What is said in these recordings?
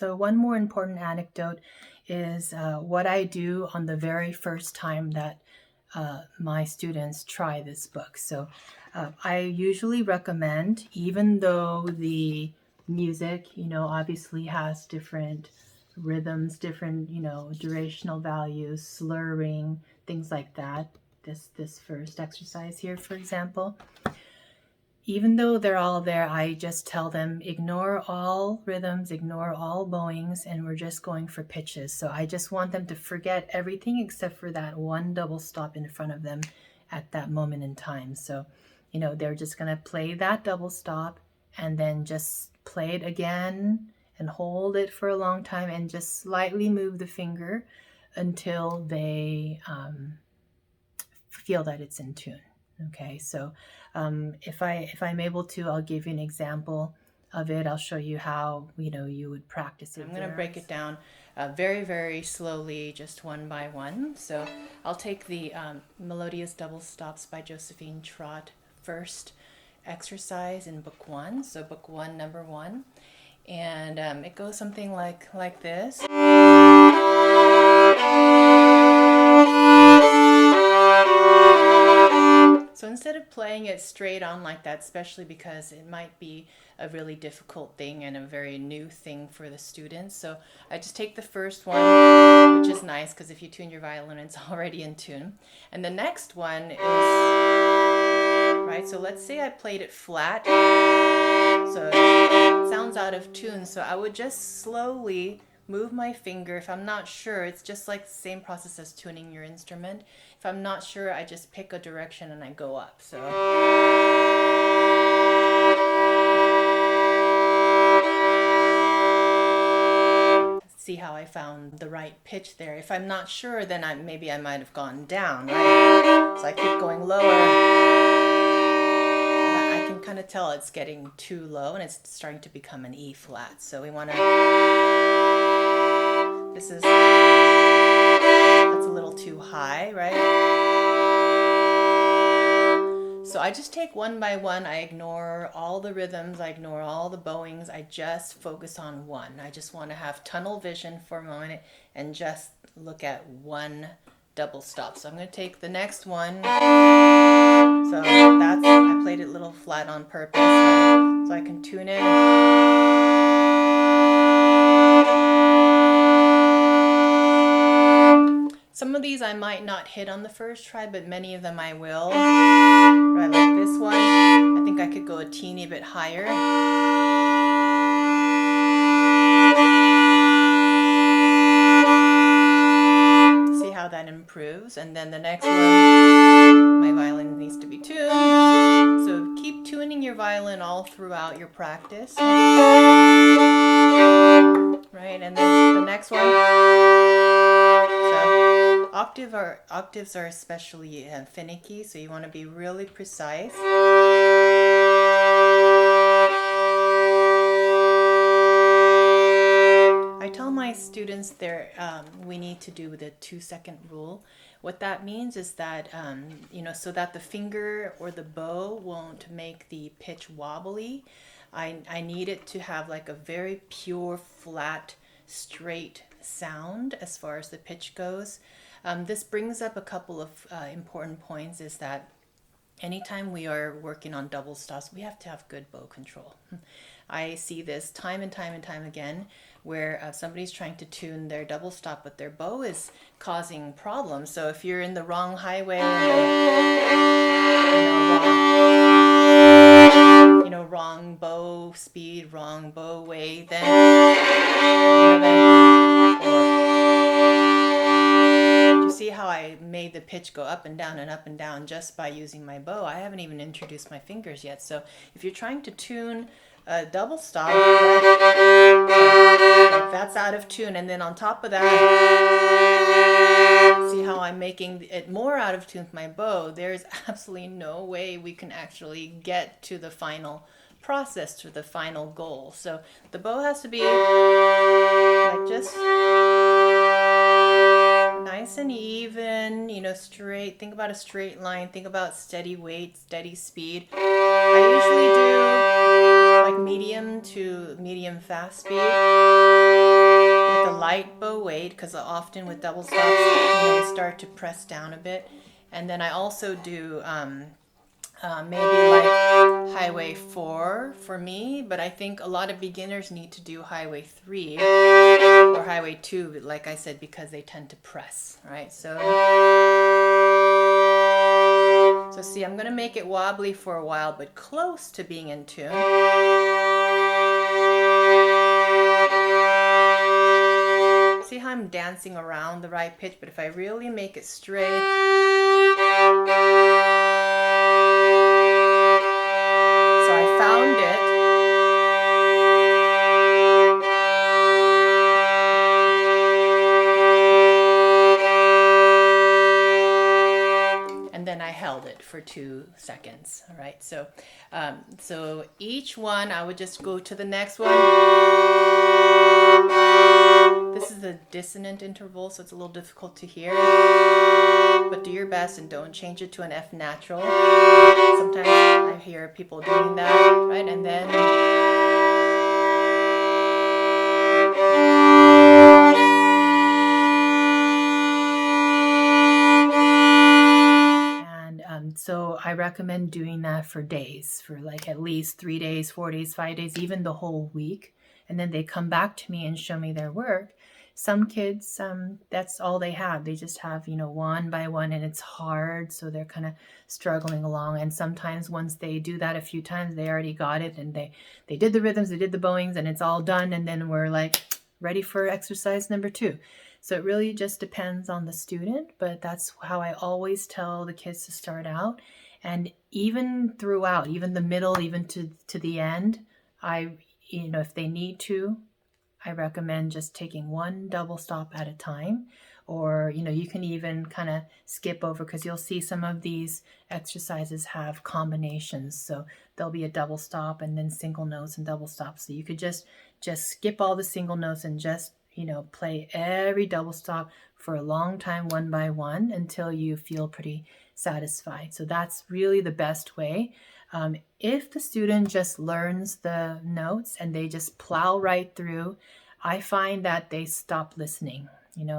So one more important anecdote is what I do on the very first time that my students try this book. So I usually recommend, even though the music, obviously has different rhythms, different, durational values, slurring, things like that. This first exercise here, for example. Even though they're all there, I just tell them, ignore all rhythms, ignore all bowings, and we're just going for pitches. So I just want them to forget everything except for that one double stop in front of them at that moment in time. So, they're just going to play that double stop and then just play it again and hold it for a long time and just slightly move the finger until they feel that it's in tune. Okay, so if I'm able to, I'll give you an example of it. I'll show you how you would practice it. I'm going to break it down very, very slowly, just one by one. So I'll take the Melodious Double Stops by Josephine Trott first exercise in book 1. So book 1, number 1, and it goes something like this. So instead of playing it straight on like that, especially because it might be a really difficult thing and a very new thing for the students, so I just take the first one, which is nice because if you tune your violin, it's already in tune. And the next one is, right, so let's say I played it flat, so it sounds out of tune, so I would just slowly move my finger. If I'm not sure, it's just like the same process as tuning your instrument. If I'm not sure, I just pick a direction and I go up. So see how I found the right pitch there. If I'm not sure, then maybe I might have gone down, right? So I keep going lower. I can kind of tell it's getting too low and it's starting to become an E flat. So we want to, that's a little too high, right? So I just take one by one. I ignore all the rhythms. I ignore all the bowings. I just focus on one. I just want to have tunnel vision for a moment and just look at one double stop. So I'm going to take the next one. So I played it a little flat on purpose, right? So I can tune it. Some of these I might not hit on the first try, but many of them I will. Right, like this one, I think I could go a teeny bit higher. See how that improves. And then the next one, my violin needs to be tuned. So keep tuning your violin all throughout your practice. Right, and then the next one. So octaves are especially finicky, so you want to be really precise. I tell my students we need to do the 2-second rule. What that means is that, so that the finger or the bow won't make the pitch wobbly, I need it to have like a very pure, flat, straight sound as far as the pitch goes. This brings up a couple of important points, is that anytime we are working on double stops, we have to have good bow control. I see this time and time and time again where somebody's trying to tune their double stop, but their bow is causing problems. So if you're in the wrong highway, wrong bow speed, wrong bow way, then you see how I made the pitch go up and down just by using my bow. I haven't even introduced my fingers yet. So if you're trying to tune a double stop, that's out of tune, and then on top of that, see how I'm making it more out of tune with my bow. There's absolutely no way we can actually get to the final process, to the final goal. So the bow has to be like just nice and even, straight. Think about a straight line. Think about steady weight, steady speed. I usually do like medium to medium fast speed. because often with double stops, they start to press down a bit. And then I also do maybe like highway 4 for me, but I think a lot of beginners need to do highway 3 or highway 2, like I said, because they tend to press, right? So see, I'm gonna make it wobbly for a while, but close to being in tune. See how I'm dancing around the right pitch, but if I really make it straight, so I found it. And then I held it for 2 seconds. All right, so so each one I would just go to the next one. This is the dissonant interval, so it's a little difficult to hear, but do your best and don't change it to an F natural. Sometimes I hear people doing that, right? And then so I recommend doing that for days, for like at least 3 days, 4 days, 5 days, even the whole week. And then they come back to me and show me their work. Some kids, that's all they have. They just have, one by one, and it's hard. So they're kind of struggling along. And sometimes once they do that a few times, they already got it. And they did the rhythms, they did the bowings, and it's all done. And then we're like ready for exercise number 2. So it really just depends on the student, but that's how I always tell the kids to start out. And even throughout, even the middle, even to the end, if they need to, I recommend just taking one double stop at a time. Or, you can even kind of skip over, because you'll see some of these exercises have combinations. So there'll be a double stop and then single notes and double stops. So you could just skip all the single notes and just play every double stop for a long time, one by one, until you feel pretty satisfied. So that's really the best way. If the student just learns the notes and they just plow right through, I find that they stop listening,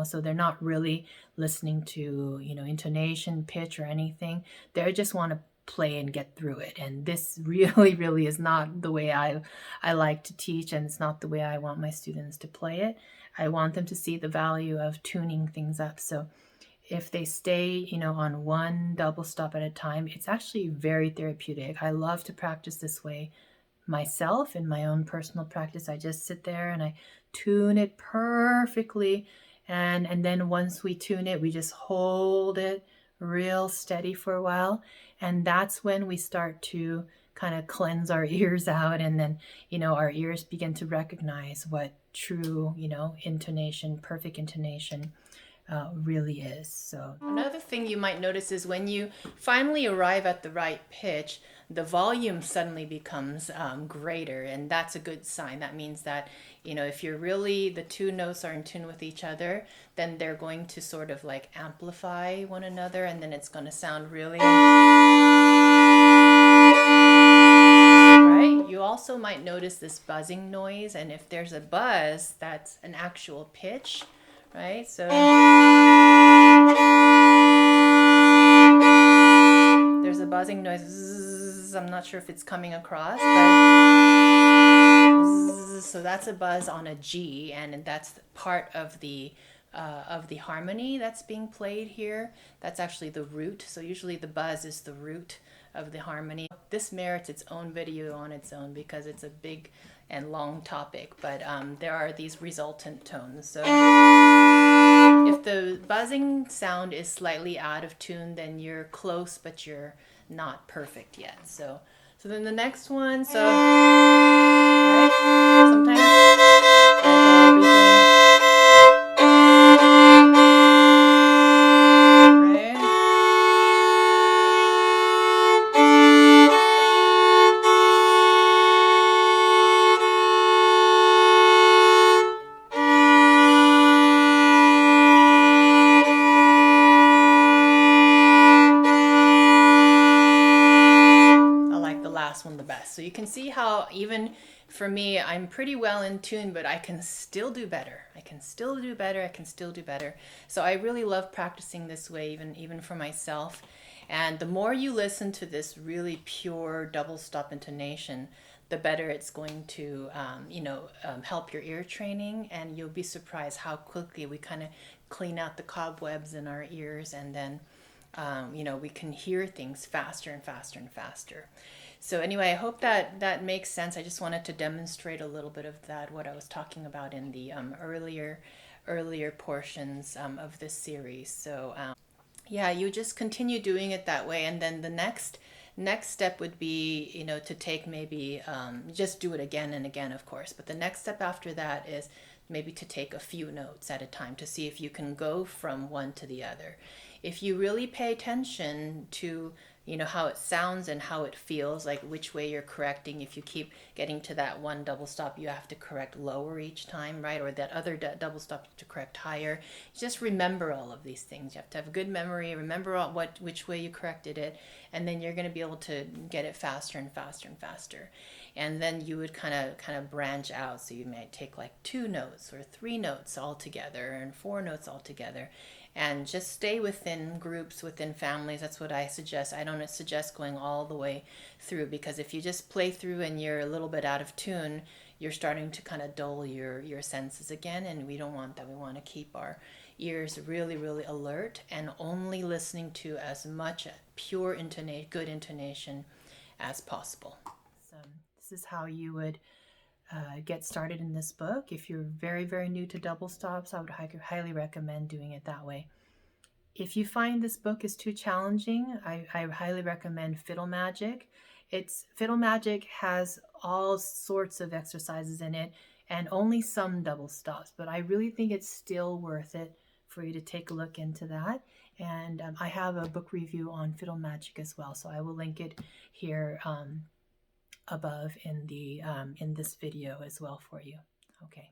so they're not really listening to, intonation, pitch, or anything. They just want to play and get through it. And this really, really is not the way I like to teach, and it's not the way I want my students to play it. I want them to see the value of tuning things up. So if they stay, on one double stop at a time, it's actually very therapeutic. I love to practice this way myself in my own personal practice. I just sit there and I tune it perfectly. And then once we tune it, we just hold it real steady for a while. And that's when we start to kind of cleanse our ears out. And then, our ears begin to recognize what true, intonation, perfect intonation really is. So another thing you might notice is when you finally arrive at the right pitch, the volume suddenly becomes greater, and that's a good sign. That means that, if you're really, the 2 notes are in tune with each other, then they're going to sort of like amplify one another, and then it's going to sound really right. You also might notice this buzzing noise, and if there's a buzz, that's an actual pitch, right? So there's a buzzing noise. Zzz, I'm not sure if it's coming across, but zzz, so that's a buzz on a G, and that's part of the harmony that's being played here. That's actually the root. So usually the buzz is the root of the harmony. This merits its own video on its own because it's a big and long topic, but there are these resultant tones. So if the buzzing sound is slightly out of tune, then you're close, but you're not perfect yet. So then the next one, so right, sometimes I go between, one the best. So you can see how even for me, I'm pretty well in tune, but I can still do better. I can still do better. I can still do better. So I really love practicing this way, even for myself. And the more you listen to this really pure double stop intonation, the better it's going to, help your ear training. And you'll be surprised how quickly we kind of clean out the cobwebs in our ears, and then we can hear things faster and faster and faster. So anyway, I hope that that makes sense. I just wanted to demonstrate a little bit of that, what I was talking about in the earlier portions of this series. So yeah, you just continue doing it that way, and then the next step would be, to take maybe just do it again and again, of course. But the next step after that is maybe to take a few notes at a time to see if you can go from one to the other. If you really pay attention to how it sounds and how it feels, like which way you're correcting. If you keep getting to that one double stop, you have to correct lower each time, right? Or that other double stop to correct higher. Just remember all of these things. You have to have a good memory, remember which way you corrected it, and then you're going to be able to get it faster and faster and faster. And then you would kind of branch out. So you might take like 2 notes or 3 notes all together and 4 notes all together, and just stay within groups, within families. That's what I suggest. I don't suggest going all the way through, because if you just play through and you're a little bit out of tune, you're starting to kind of dull your senses again, and we don't want that. We want to keep our ears really, really alert and only listening to as much pure good intonation as possible. So this is how you would get started in this book. If you're very, very new to double stops, I would highly recommend doing it that way. If you find this book is too challenging, I highly recommend Fiddle Magic. Fiddle Magic has all sorts of exercises in it and only some double stops, but I really think it's still worth it for you to take a look into that. And I have a book review on Fiddle Magic as well, so I will link it here above in this video as well for you. Okay.